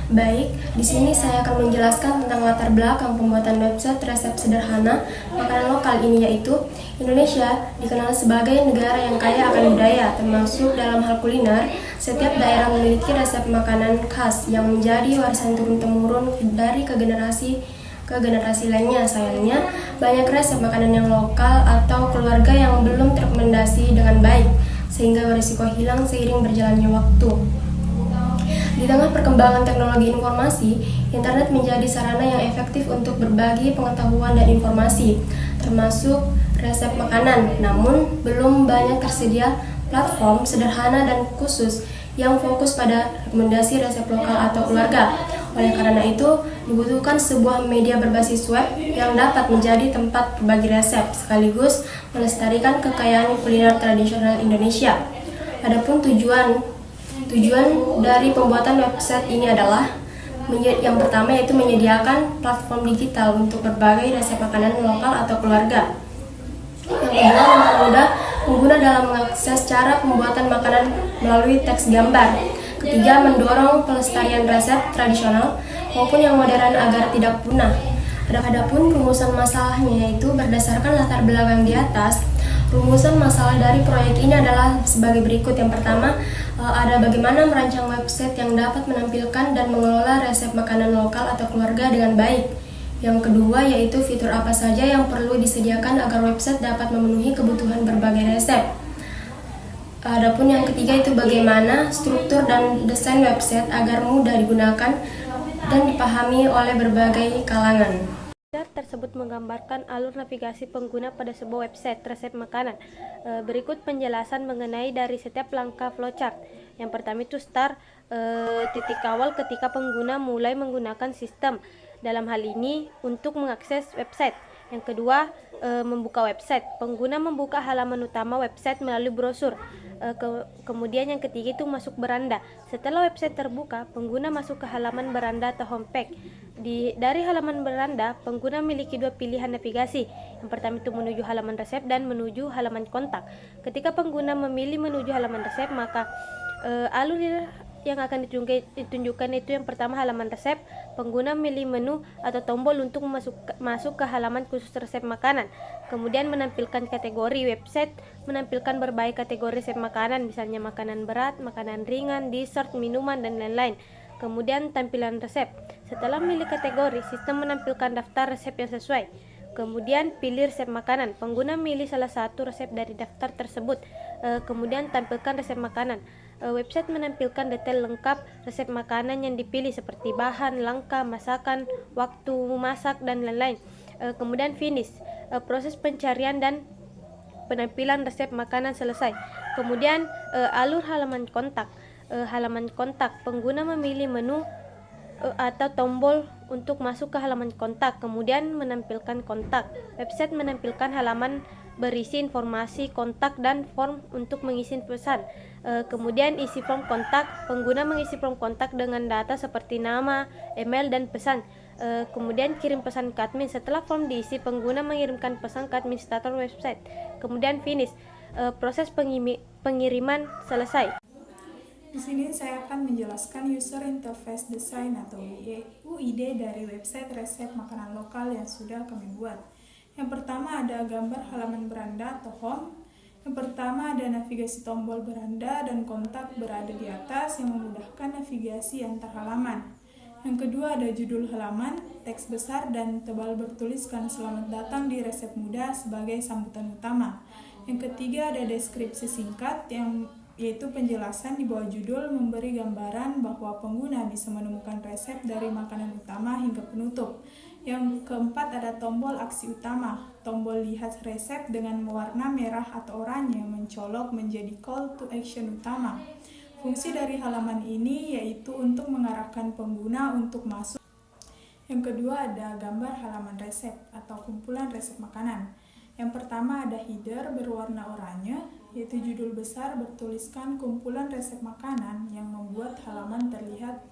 Baik, di sini saya akan menjelaskan tentang latar belakang pembuatan website resep sederhana makanan lokal ini, yaitu Indonesia dikenal sebagai negara yang kaya akan budaya, termasuk dalam hal kuliner. Setiap daerah memiliki resep makanan khas yang menjadi warisan turun-temurun dari ke generasi lainnya. Sayangnya, banyak resep makanan yang lokal atau keluarga yang belum terrekomendasi dengan baik, sehingga berisiko hilang seiring berjalannya waktu. Di tengah perkembangan teknologi informasi, internet menjadi sarana yang efektif untuk berbagi pengetahuan dan informasi, termasuk resep makanan. Namun, belum banyak tersedia platform sederhana dan khusus yang fokus pada rekomendasi resep lokal atau keluarga. Oleh karena itu, dibutuhkan sebuah media berbasis web yang dapat menjadi tempat berbagi resep, sekaligus melestarikan kekayaan kuliner tradisional Indonesia. Adapun tujuan dari pembuatan website ini adalah yang pertama yaitu menyediakan platform digital untuk berbagai resep makanan lokal atau keluarga. Yang kedua, mempermudah pengguna dalam mengakses cara pembuatan makanan melalui teks gambar. Ketiga, mendorong pelestarian resep tradisional maupun yang modern agar tidak punah. Adapun rumusan masalahnya yaitu berdasarkan latar belakang di atas. Rumusan masalah dari proyek ini adalah sebagai berikut. Yang pertama, ada bagaimana merancang website yang dapat menampilkan dan mengelola resep makanan lokal atau keluarga dengan baik. Yang kedua, yaitu fitur apa saja yang perlu disediakan agar website dapat memenuhi kebutuhan berbagai resep. Adapun yang ketiga itu bagaimana struktur dan desain website agar mudah digunakan dan dipahami oleh berbagai kalangan. Tersebut menggambarkan alur navigasi pengguna pada sebuah website resep makanan. Berikut penjelasan mengenai dari setiap langkah flowchart. Yang pertama itu start, titik awal ketika pengguna mulai menggunakan sistem. Dalam hal ini untuk mengakses website. Yang kedua, membuka website. Pengguna membuka halaman utama website melalui brosur. Kemudian yang ketiga itu masuk beranda. Setelah website terbuka, pengguna masuk ke halaman beranda atau homepage. Dari halaman beranda, pengguna memiliki dua pilihan navigasi. Yang pertama itu menuju halaman resep dan menuju halaman kontak. Ketika pengguna memilih menuju halaman resep, maka alur yang akan ditunjukkan itu yang pertama halaman resep. Pengguna memilih menu atau tombol untuk masuk ke halaman khusus resep makanan. Kemudian menampilkan kategori. Website menampilkan berbagai kategori resep makanan, misalnya makanan berat, makanan ringan, dessert, minuman, dan lain-lain. Kemudian tampilan resep. Setelah memilih kategori, sistem menampilkan daftar resep yang sesuai. Kemudian pilih resep makanan. Pengguna memilih salah satu resep dari daftar tersebut. Kemudian tampilkan resep makanan. Website menampilkan detail lengkap resep makanan yang dipilih seperti bahan, langkah, masakan, waktu masak, dan lain-lain. Kemudian finish. Proses pencarian dan penampilan resep makanan selesai. Kemudian alur halaman kontak. Halaman kontak, pengguna memilih menu atau tombol untuk masuk ke halaman kontak, kemudian menampilkan kontak. Website menampilkan halaman berisi informasi kontak dan form untuk mengisi pesan. Kemudian isi form kontak, pengguna mengisi form kontak dengan data seperti nama, email, dan pesan. Kemudian kirim pesan ke admin. Setelah form diisi, pengguna mengirimkan pesan ke administrator website. Kemudian finish. Proses pengiriman selesai. Di sini saya akan menjelaskan User Interface Design atau UID dari website resep makanan lokal yang sudah kami buat. Yang pertama ada gambar halaman beranda atau home. Yang pertama ada navigasi tombol beranda dan kontak berada di atas yang memudahkan navigasi antar halaman. Yang kedua ada judul halaman, teks besar dan tebal bertuliskan selamat datang di resep mudah sebagai sambutan utama. Yang ketiga ada deskripsi singkat yaitu penjelasan di bawah judul memberi gambaran bahwa pengguna bisa menemukan resep dari makanan utama hingga penutup. Yang keempat ada tombol aksi utama. Tombol lihat resep dengan warna merah atau oranye mencolok menjadi call to action utama. Fungsi dari halaman ini yaitu untuk mengarahkan pengguna untuk masuk. Yang kedua ada gambar halaman resep atau kumpulan resep makanan. Yang pertama ada header berwarna oranye, yaitu judul besar bertuliskan kumpulan resep makanan yang membuat halaman terlihat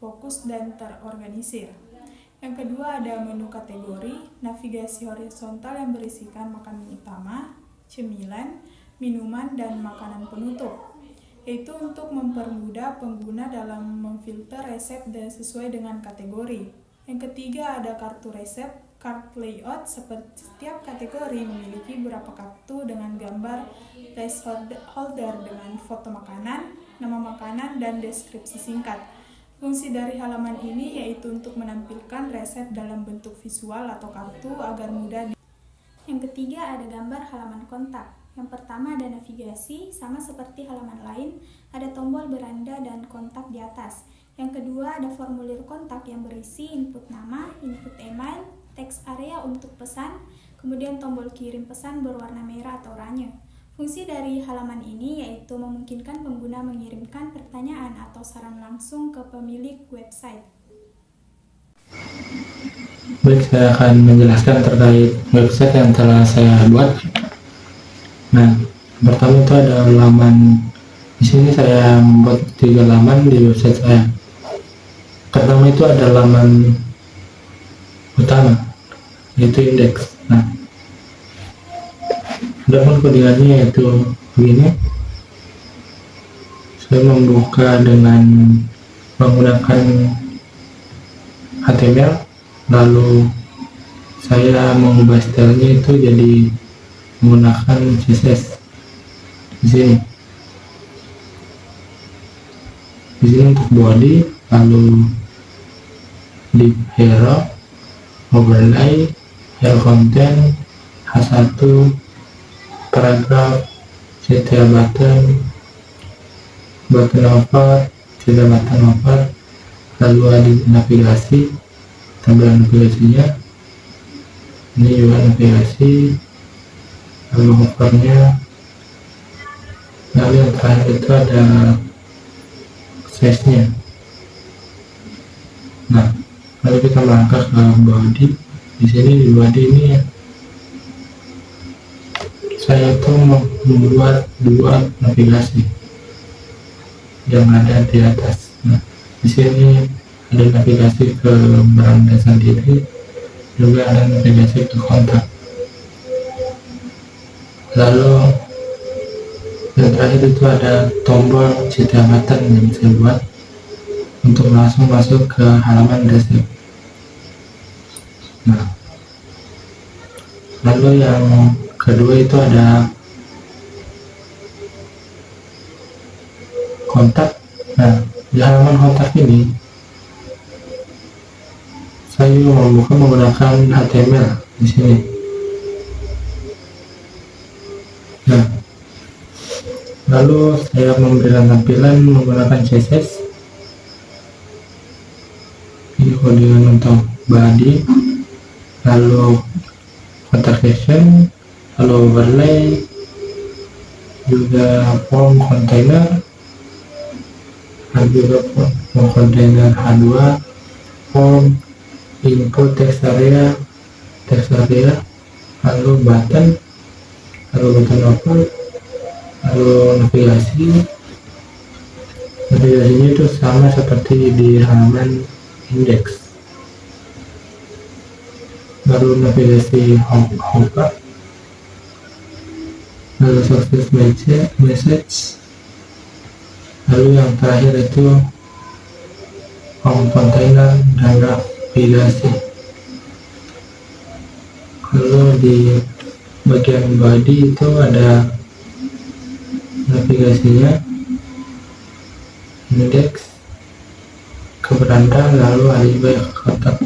fokus dan terorganisir. Yang kedua ada menu kategori, navigasi horizontal yang berisikan makanan utama, cemilan, minuman, dan makanan penutup, yaitu untuk mempermudah pengguna dalam memfilter resep dan sesuai dengan kategori. Yang ketiga ada kartu resep, card layout. Setiap kategori memiliki beberapa kartu dengan gambar placeholder dengan foto makanan, nama makanan, dan deskripsi singkat. Fungsi dari halaman ini yaitu untuk menampilkan resep dalam bentuk visual atau kartu agar mudah Yang ketiga ada gambar halaman kontak. Yang pertama ada navigasi, sama seperti halaman lain, ada tombol beranda dan kontak di atas. Yang kedua ada formulir kontak yang berisi input nama, input email, teks area untuk pesan, kemudian tombol kirim pesan berwarna merah atau oranye. Fungsi dari halaman ini yaitu memungkinkan pengguna mengirimkan pertanyaan atau saran langsung ke pemilik website. Baik, saya akan menjelaskan terkait website yang telah saya buat. Nah, pertama itu ada laman. Di sini saya membuat 3 laman di website saya. Pertama itu ada laman utama, yaitu indeks. Nah, adapun codingannya yaitu begini. Saya membuka dengan menggunakan HTML, lalu saya mengubah stylenya itu jadi menggunakan CSS. Di sini untuk body, lalu di hero, overlay, hero content, H1, paragraf, CTA button over, CTA button over, lalu ada navigasi, tampilan navigasinya, ini juga navigasi, lalu hovernya, lalu yang terakhir itu ada size-nya. Nah, lalu kita melangkah ke body. Di sini di body ini saya itu membuat 2 navigasi yang ada di atas. Nah, di sini ada navigasi ke beranda sendiri, juga ada navigasi ke kontak. Lalu yang terakhir itu ada tombol CTA button yang saya buat untuk langsung masuk ke halaman resep. Nah, lalu yang kedua itu ada kontak. Nah, di halaman kontak ini saya membuka menggunakan HTML di sini. Nah, lalu saya memberikan tampilan menggunakan CSS. Ini codingan untuk body, lalu contact section, lalu overlay, juga form container, dan juga form container H2, form input text area, lalu button over, lalu navigasinya itu sama seperti di halaman indeks. Lalu navigasi hover, lalu success message, lalu yang terakhir itu home container dan navigasi. Lalu di bagian body itu ada navigasinya, indeks, ke beranda, lalu ada juga ke kotak.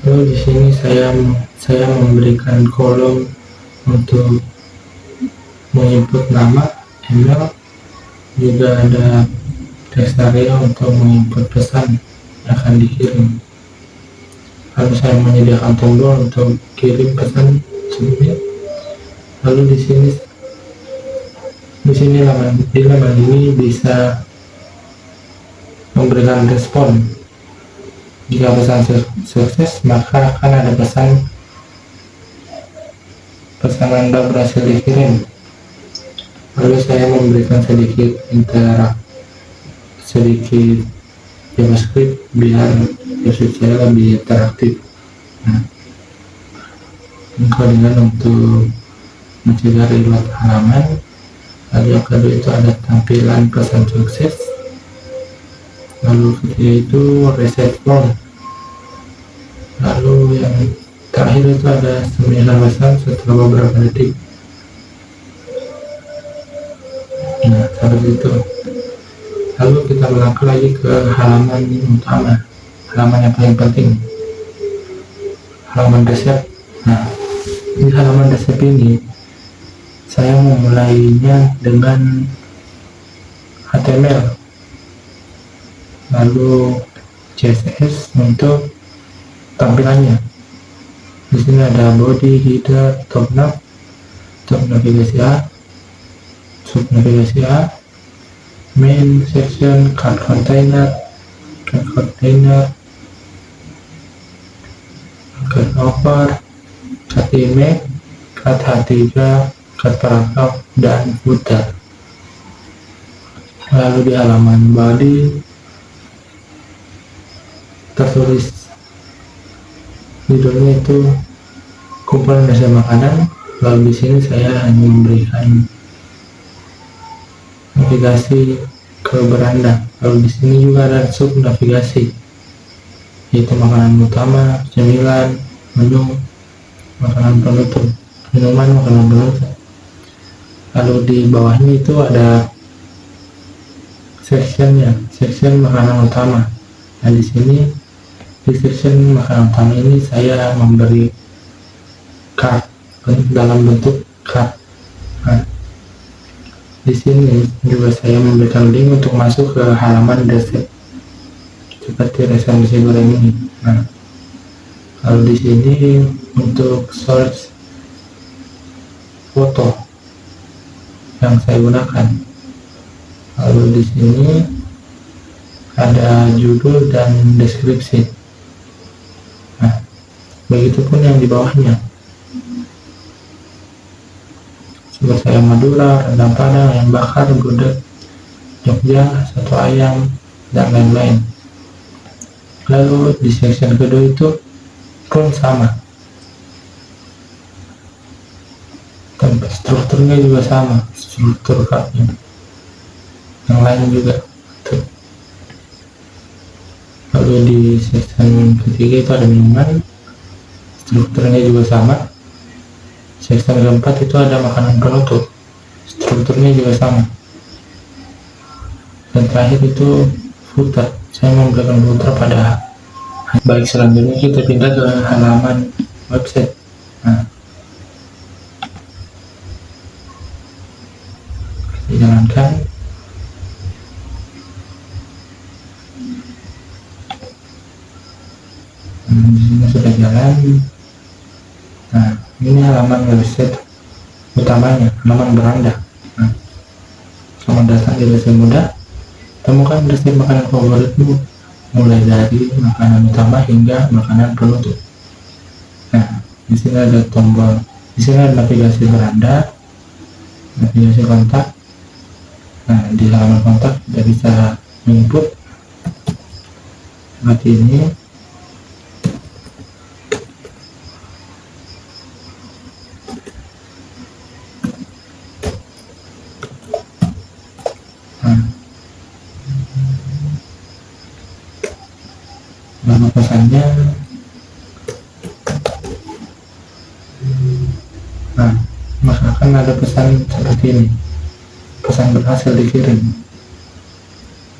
Lalu di sini saya memberikan kolom untuk menginput nama, email, juga ada text area untuk menginput pesan yang akan dikirim. Lalu saya menyediakan tombol untuk kirim pesan sebelumnya. Lalu di laman ini bisa memberikan respon. Jika pesan sukses, maka akan ada pesan pesan Anda berhasil dikirim. Lalu saya memberikan sedikit JavaScript biar website saya lebih interaktif. Nah, codingan untuk mencegah reload halaman. Lalu yang kedua itu ada tampilan pesan sukses. Lalu ketiga itu reset form. Lalu yang terakhir itu ada 9 pesan setelah beberapa detik. Nah, seperti itu. Lalu kita melangkah lagi ke halaman utama, halaman yang paling penting, halaman resep. Nah, di halaman resep ini saya memulainya dengan HTML, lalu CSS untuk tampilannya. Di sini ada body, header, top navigasi A, sub navigasi A, main section, card container, card over, card image, card H3, card paragraf, dan footer. Lalu di halaman body tertulis judulnya itu kumpulan dasar makanan. Lalu di sini saya hanya memberikan navigasi ke beranda. Lalu di sini juga ada sub navigasi, yaitu makanan utama, cemilan, menu, makanan penutup, minuman, makanan penutup. Lalu di bawahnya itu ada section makanan utama. Nah, di sini di section makanan utama ini saya memberi card dalam bentuk card. Nah, di sini juga saya memberikan link untuk masuk ke halaman resep seperti resep nasi goreng ini. Nah, lalu di sini untuk search foto yang saya gunakan. Lalu di sini ada judul dan deskripsi. Nah, begitupun yang di bawahnya. Sumber saya Madura, rendang Padang, ayam bakar, gudeg Jogja, soto ayam, dan lain-lain. Lalu di section kedua itu pun sama, tempat strukturnya juga sama, struktur cardnya, yang lain juga tuh. Lalu di section ketiga itu ada minuman, strukturnya juga sama. Section keempat itu ada makanan penutup, strukturnya juga sama. Dan terakhir itu footer, saya memberikan footer pada. Baik, selanjutnya kita pindah ke halaman website. Nah, dijalankan. Di sini sudah jalan. Nah, ini halaman website utamanya, halaman beranda. Nah, selamat datang di Resep Mudah. Temukan resep makanan favoritmu, mulai dari makanan utama hingga makanan penutup. Nah, di sini ada tombol, di sini ada navigasi beranda, navigasi kontak. Nah, di halaman kontak kita bisa input seperti ini. Nama pesannya. Nah, maka akan ada pesan seperti ini, pesan berhasil dikirim.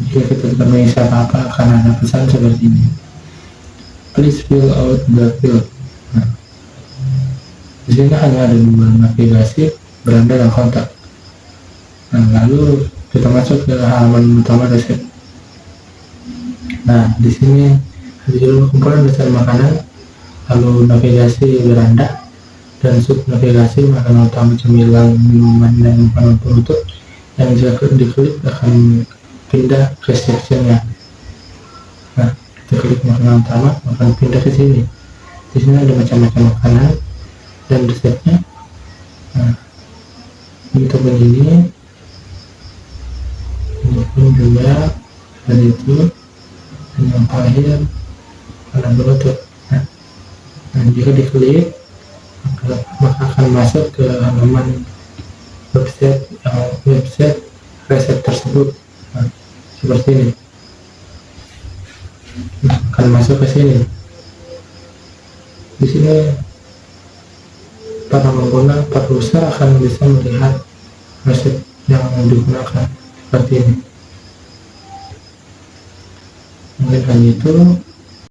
Jika kita tidak mengisi apa-apa, akan ada pesan seperti ini, please fill out the field. Nah, di sini hanya ada dua navigasi, beranda dan kontak. Nah, lalu kita masuk ke halaman utama resep. Nah, di sini ada judul kumpulan dasar makanan, lalu navigasi beranda, dan sub navigasi makanan utama, cemilan, minuman, dan makanan penutup. Yang jika diklik akan pindah ke sectionnya. Nah, kita klik makanan utama akan pindah ke sini. Di sini ada macam-macam makanan dan resepnya. Nah, untuk begini ini pun juga dari itu, dan yang terakhir pada Bluetooth. Nah, jika diklik maka akan masuk ke halaman website reset tersebut. Nah, seperti ini. Nah, akan masuk ke sini. Di sini para pengguna, para user akan bisa melihat reset yang digunakan seperti ini. Mungkin hanya itu.